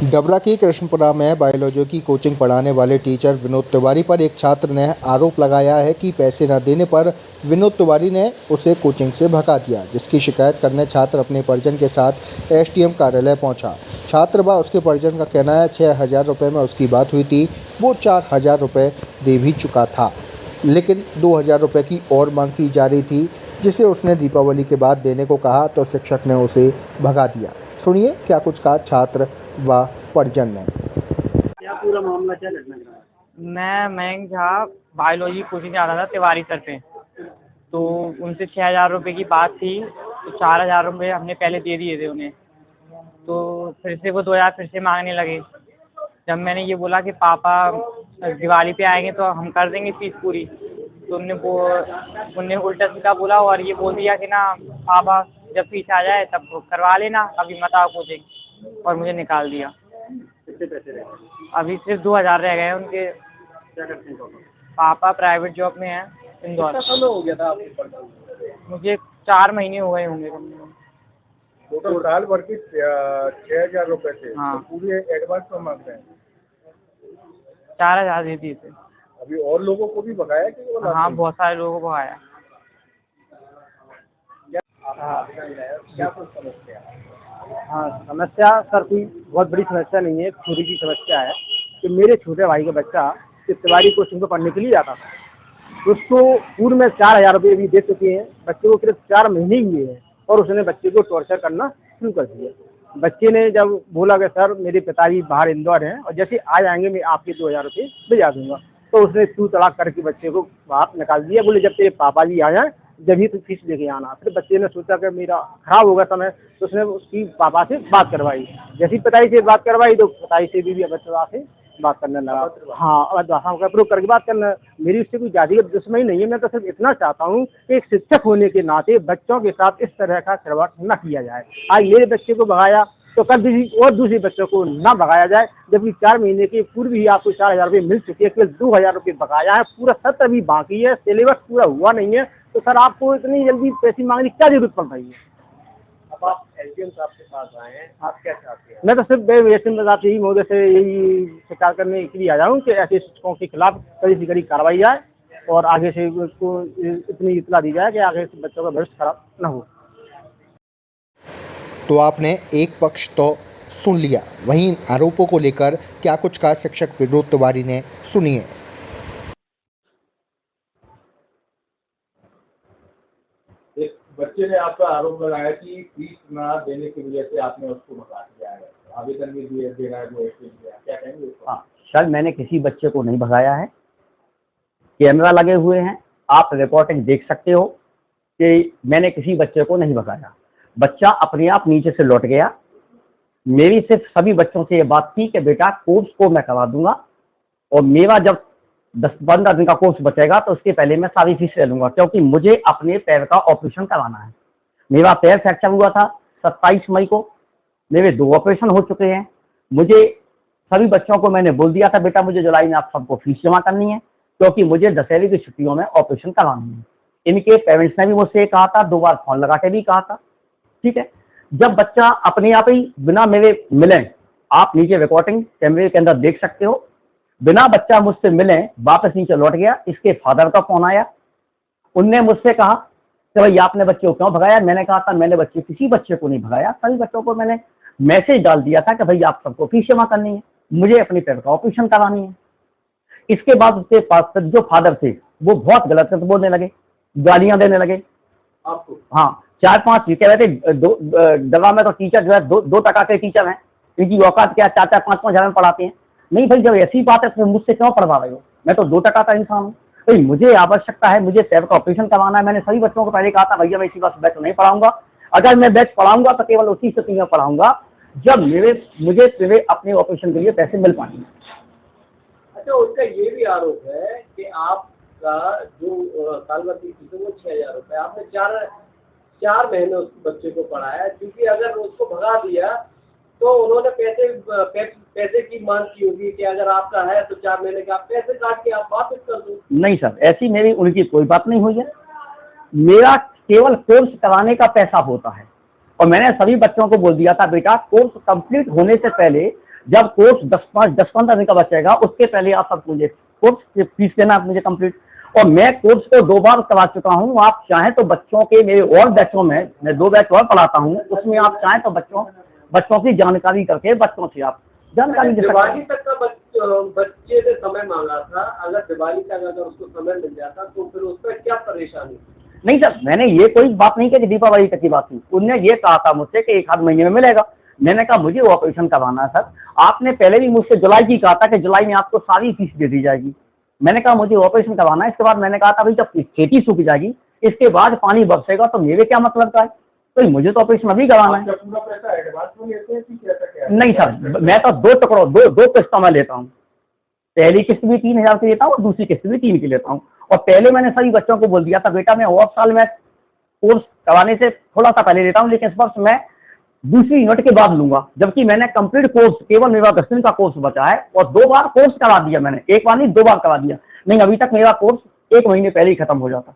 डबरा की कृष्णपुरा में बायोलॉजी की कोचिंग पढ़ाने वाले टीचर विनोद तिवारी पर एक छात्र ने आरोप लगाया है कि पैसे न देने पर विनोद तिवारी ने उसे कोचिंग से भगा दिया, जिसकी शिकायत करने छात्र अपने परिजन के साथ एसडीएम कार्यालय पहुंचा। छात्र व उसके परिजन का कहना है 6,000 रुपये में उसकी बात हुई थी, वो 4,000 रुपये दे भी चुका था, लेकिन 2,000 रुपये की और मांग की जा रही थी, जिसे उसने दीपावली के बाद देने को कहा तो शिक्षक ने उसे भगा दिया। सुनिए क्या कुछ कहा छात्र व परिजन ने। क्या पूरा मामला, क्या घटना रहा? मैं मयंक झा बायोलॉजी कोचिंग जा रहा था तिवारी सर पे। तो उनसे 6,000 रुपये की बात थी, तो 4,000 रुपये हमने पहले दे दिए थे उन्हें। तो फिर से वो 2,000 फिर से मांगने लगे। जब मैंने ये बोला कि पापा दिवाली पे आएंगे तो हम कर देंगे फीस पूरी, तो उनने उल्टा सीधा बोला और ये बोल दिया कि ना पापा जब फीस आ जाए तब करवा लेना, अभी मत आओ कोचिंग, और मुझे निकाल दिया। कितने पैसे रहे? अभी सिर्फ 2,000 रह गए उनके। क्या करते हैं पापा? पापा प्राइवेट जॉब में हैं इंदौर। कितना समय हो गया था आपको पढ़ते? मुझे 4 महीने हो गए होंगे कम से कम। टोटल साल भर की 6,000 रुपए थे। हाँ। तो पूरे एडवांस में मांग रहे हैं। 4,000 दे दिए थे। अभी और लोगों को भी भगाया कि वो हाँ, बहुत सारे लोगों को आया। क्या कुछ समस्या? हाँ, समस्या सर कोई बहुत बड़ी समस्या नहीं है, छोटी सी समस्या है कि मेरे छोटे भाई का बच्चा तिवारी कोचिंग में पढ़ने के लिए जाता था। उसको पूर्व में 4,000 रुपये भी दे चुके हैं। बच्चे को सिर्फ 4 महीने ही हुए हैं और उसने बच्चे को टॉर्चर करना शुरू कर दिया। बच्चे ने जब बोला कि सर मेरे पिताजी बाहर इंदौर हैं और जैसे आ जाएंगे मैं आपके 2,000 रुपये भिजा दूंगा, तो उसने तू तड़ाक करके बच्चे को बाहर निकाल दिया। बोले जब तेरे पापा जी आ जाए जब ही तो फीस लेके आना। फिर बच्चे ने सोचा कि मेरा खराब होगा समय, तो उसने उसकी पापा से बात करवाई। जैसी पिताजी से बात करवाई तो पिताजी से भी बच्चा से बात करने लगा। हाँ, अवैध भाषाओं का प्रयोग करके बात करना। मेरी उससे कोई ज़्यादा दुश्मनी नहीं है। मैं तो सिर्फ इतना चाहता हूँ कि एक शिक्षक होने के नाते बच्चों के साथ इस तरह का खिलवाड़ न किया जाए। आज मेरे बच्चे को भगाया तो कल किसी और दूसरे बच्चों को ना भगाया जाए, जबकि 4 महीने के पूर्व ही आपको 4,000 रुपये मिल चुके हैं, केवल 2,000 रुपये बकाया है। पूरा सत्र अभी बाकी है, सिलेबस पूरा हुआ नहीं है, तो सर आपको इतनी जल्दी पैसे मांगने की क्या जरूरत पड़ रही है? अब आप एसडीएम साहब के पास आए हैं, आप क्या चाहते हैं? मैं तो सिर्फ एसडीएम साहब से ही महोदय से यही शिकायत करने के लिए आया हूँ कि ऐसे शिक्षकों के खिलाफ कड़ी से कड़ी कार्रवाई जाए और आगे से उसको इतनी इतला दी जाए कि आगे से बच्चों का भविष्य खराब न हो। तो आपने एक पक्ष तो सुन लिया, वहीं आरोपों को लेकर क्या कुछ कहा शिक्षक विनोद तिवारी ने, सुनिए। एक बच्चे ने आप पर आरोप लगाया कि फीस ना देने की वजह से आपने उसको भगा दिया है, आवेदन भी दिए दे रहा है वो क्या कहेंगे उसको? हाँ सर, मैंने किसी बच्चे को नहीं भगाया है। कैमरा लगे हुए हैं, आप रिकॉर्डिंग देख सकते हो कि मैंने किसी बच्चे को नहीं भगाया। बच्चा अपने आप नीचे से लौट गया। मेरी सिर्फ सभी बच्चों से ये बात थी कि बेटा कोर्स को मैं करवा दूंगा और मेरा जब 10-15 दिन का कोर्स बचेगा तो उसके पहले मैं सारी फीस ले लूंगा, क्योंकि मुझे अपने पैर का ऑपरेशन कराना है। मेरा पैर फ्रैक्चर हुआ था 27 मई को, मेरे 2 ऑपरेशन हो चुके हैं। मुझे सभी बच्चों को मैंने बोल दिया था बेटा मुझे जुलाई में आप सबको फीस जमा करनी है, क्योंकि मुझे दशहरे की छुट्टियों में ऑपरेशन करानी है। इनके पेरेंट्स ने भी मुझसे कहा था, 2 बार फोन लगा के भी कहा था। ठीक है, जब बच्चा अपने आप ही बिना मेरे मिले, आप नीचे रिकॉर्डिंग कैमरे के अंदर देख सकते हो, बिना बच्चा मुझसे मिले वापस नीचे लौट गया। इसके फादर का फोन आया, उनने मुझसे कहा कि भाई आपने बच्चे को क्यों भगाया? मैंने कहा था मैंने किसी बच्चे को नहीं भगाया, सभी बच्चों को मैंने मैसेज डाल दिया था कि भाई आप सबको फीस जमा करनी है, मुझे अपनी पैर का ऑपरेशन करानी है। इसके बाद उसके पास जो फादर थे वो बहुत गलत बोलने लगे, गालियां देने लगे आपको? हाँ, 4-5 कह रहे थे दवा में तो टीचर जो है 2 टका के टीचर हैं, इनकी औकात क्या 4-4, 5-5 हजार में पढ़ाते हैं। नहीं भाई, जब ऐसी बात है तो मुझसे क्यों पढ़वा रहे हो? मैं तो 2 टका का इंसान हूँ। भाई मुझे आवश्यकता है, मुझे पैर का ऑपरेशन करवाना है। मैंने सभी बच्चों को पहले कहा था भैया मैं इसी बात बैच नहीं पढ़ाऊंगा। अगर मैं बैच पढ़ाऊंगा तो केवल उसी स्थिति में पढ़ाऊंगा जब मुझे अपने ऑपरेशन के लिए पैसे मिल पाएंगे। अच्छा, उसका ये भी आरोप है कि आपका जो साल भर की फीस है वो 6,000 रुपये, आपने 4 महीने उस बच्चे को पढ़ाया, क्योंकि अगर उसको भगा दिया तो उन्होंने पैसे की मांग की होगी कि अगर आपका है तो 4 महीने का पैसे काट के आप वापस कर दो। नहीं सर, ऐसी मेरी उनकी कोई बात नहीं हुई है। मेरा केवल कोर्स कराने का पैसा होता है और मैंने सभी बच्चों को बोल दिया था बेटा कोर्स कंप्लीट होने से पहले जब कोर्स 10-15 दिन का बचेगा उसके पहले आप सब मुझे कोर्स की फीस देना आप मुझे कंप्लीट। और मैं कोर्स को 2 बार करवा चुका हूँ। आप चाहें तो बच्चों के मेरे और बैचों में मैं 2 बैच और पढ़ाता हूँ, उसमें आप चाहें तो बच्चों की जानकारी करके बच्चों से आप जानकारी दे सकते दिवाली हैं। तक का बच्चे ने समय मांगा था, अगर दिवाली तक अगर उसको समय मिल जाता तो फिर उसमें क्या परेशानी थी? नहीं सर, मैंने ये कोई बात नहीं की कि दीपावली तक की बात थी। उनने ये कहा था मुझसे कि 1 आध महीने में मिलेगा। मैंने कहा मुझे ऑपरेशन करवाना है सर। आपने पहले भी मुझसे जुलाई की कहा था कि जुलाई में आपको सारी फीस दे दी जाएगी। मैंने कहा मुझे ऑपरेशन करवाना है। इसके बाद मैंने कहा था भाई जब खेती सूख जाएगी इसके बाद पानी बरसेगा तो मेरे क्या मतलब का है, तो मुझे तो ऑपरेशन अभी करवाना है। पूरा पैसा एडवांस में लेते हैं कि कैसा क्या है? नहीं सर, मैं तो 2 टुकड़ों 2 किस्तों में लेता हूँ। पहली किस्त भी 3,000 की लेता हूँ और दूसरी किस्त भी 3 की लेता हूँ। और पहले मैंने सभी बच्चों को बोल दिया था बेटा मैं और साल में कोर्स करवाने से थोड़ा सा पहले लेता हूँ, लेकिन इस वर्ष मैं दूसरी यूनिट के बाद लूंगा। जबकि मैंने कंप्लीट कोर्स केवल मेरा 10 दिन का कोर्स बचा है और 2 बार कोर्स करा दिया मैंने, 1 बार नहीं 2 बार करा दिया। नहीं अभी तक मेरा कोर्स 1 महीने पहले ही खत्म हो जाता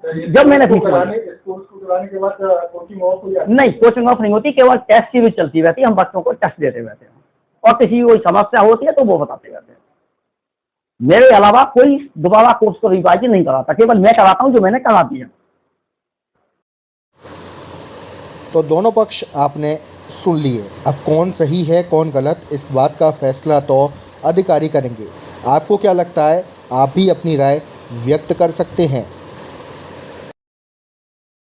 जब मैंने फीस मांगी। कोर्स को कराने के बाद कोचिंग ऑफ हो जाती है? नहीं कोचिंग ऑफ नहीं होती, केवल टेस्ट सीरीज चलती रहती है। हम बच्चों को टेस्ट देते रहते हैं और किसी कोई समस्या होती है तो वो बताते रहते हैं। मेरे अलावा कोई दोबारा कोर्स को रिवाइज नहीं कराता, केवल मैं कराता हूँ जो मैंने करा दिया। तो दोनों पक्ष आपने सुन लिए। अब कौन सही है कौन गलत, इस बात का फैसला तो अधिकारी करेंगे। आपको क्या लगता है, आप भी अपनी राय व्यक्त कर सकते हैं।